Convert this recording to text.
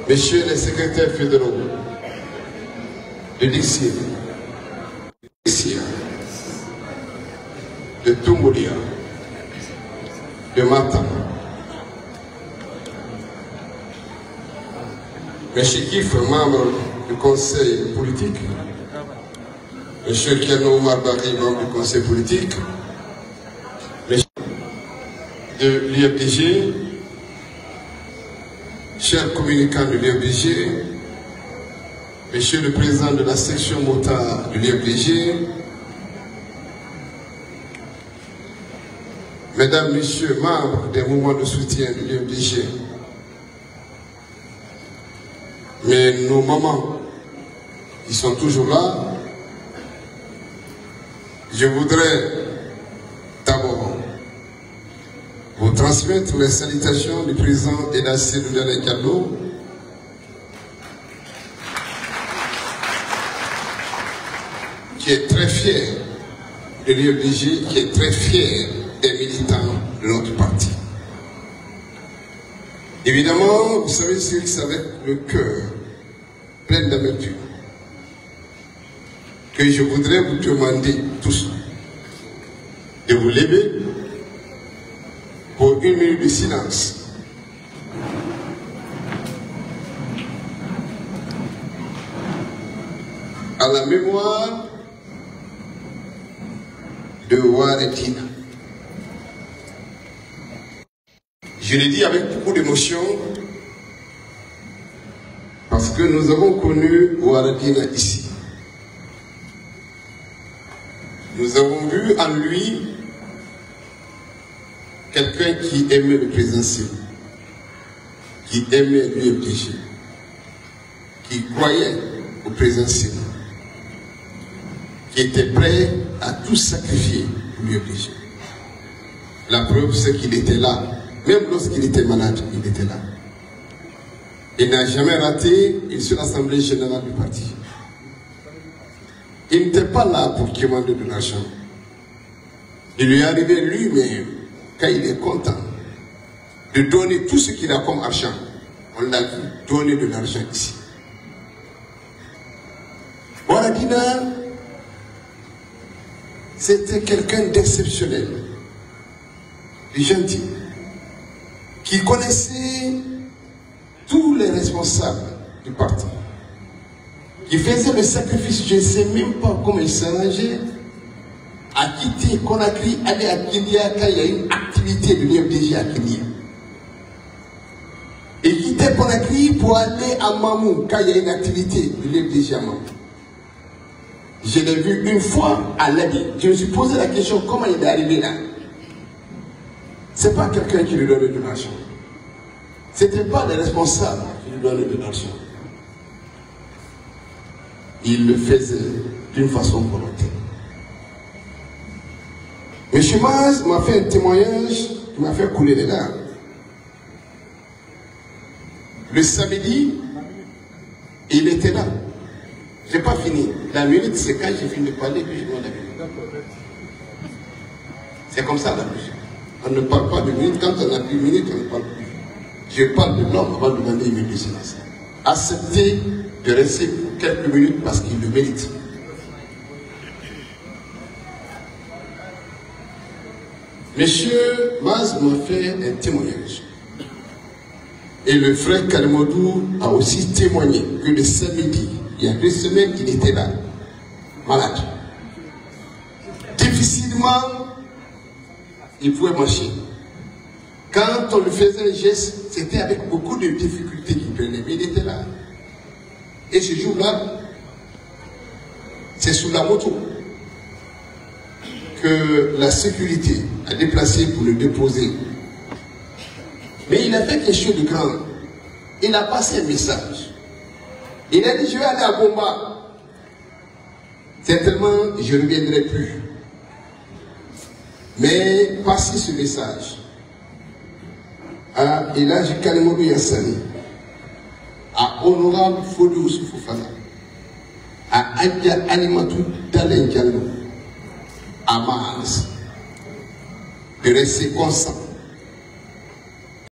Messieurs les secrétaires fédéraux de Dixie, de Tumbulia, de Matam, mes chiquifs membres du conseil politique, M. Kiano Omar Bari, membre du conseil politique, de l'IFDG, chers communicants de l'IFDG, Monsieur le Président de la section motard de l'IFDG, Mesdames, Messieurs, membres des mouvements de soutien de l'IFDG, mais nos mamans qui sont toujours là, je voudrais d'abord vous transmettre les salutations du président Edassé Doudane Diallo, qui est très fier de l'IFDG, qui est très fier des militants de notre parti. Évidemment, vous savez, c'est avec le cœur plein d'amertume que je voudrais vous demander tous de vous lever pour 1 minute de silence. À la mémoire de Waradina. Je le dis avec beaucoup d'émotion parce que nous avons connu Waradina ici. Nous avons vu en lui quelqu'un qui aimait le présidentiel, qui aimait l'UFDG, qui croyait au présidentiel, qui était prêt à tout sacrifier pour l'UFDG. La preuve, c'est qu'il était là. Même lorsqu'il était malade, il était là. Il n'a jamais raté une seule assemblée générale du parti. Il n'était pas là pour demander de l'argent. Il lui est arrivé lui-même, quand il est content, de donner tout ce qu'il a comme argent. On l'a vu donner de l'argent ici. Waradina, c'était quelqu'un d'exceptionnel, de gentil, qui connaissait tous les responsables du parti, qui faisait le sacrifice, je ne sais même pas comment il s'arrangeait, à quitter Conakry, aller à Kilia quand il y a une activité de l'IFDG à Kilia. Et quitter Conakry pour aller à Mamou quand il y a une activité de l'IFDG à Mamou. Je l'ai vu une fois à l'habit. Je me suis posé la question, comment il est arrivé là? Ce n'est pas quelqu'un qui lui donnait de l'argent. Ce n'était pas les responsables qui lui donnaient de l'argent. Il le faisait d'une façon volontaire. M. Maz m'a fait un témoignage qui m'a fait couler les larmes. Le samedi, il était là. Je n'ai pas fini. La minute, c'est quand j'ai fini de parler que je dois la minute. C'est comme ça la musique. On ne parle pas de minute. Quand on a plus de minute, on ne parle plus. Je parle de l'homme avant de demander une minute de silence. Acceptez de rester pour quelques minutes parce qu'il le mérite. Monsieur Maz m'a fait un témoignage. Et le frère Kalimodou a aussi témoigné que le samedi, il y a 2 semaines qu'il était là, malade. Difficilement, il pouvait marcher. Quand on lui faisait un geste, c'était avec beaucoup de difficultés qu'il prenait, mais il était là. Et ce jour-là, c'est sous la moto que la sécurité a déplacé pour le déposer. Mais il a fait quelque chose de grand. Il a passé un message. Il a dit, je vais aller à Gomba. Certainement, je ne reviendrai plus. Mais passez ce message à Elhaji Kalimodou Yassani, à Honorable Fodé Ousou Fofana, à Adia Animatou Dalen Diallo, à Maz, de rester constant,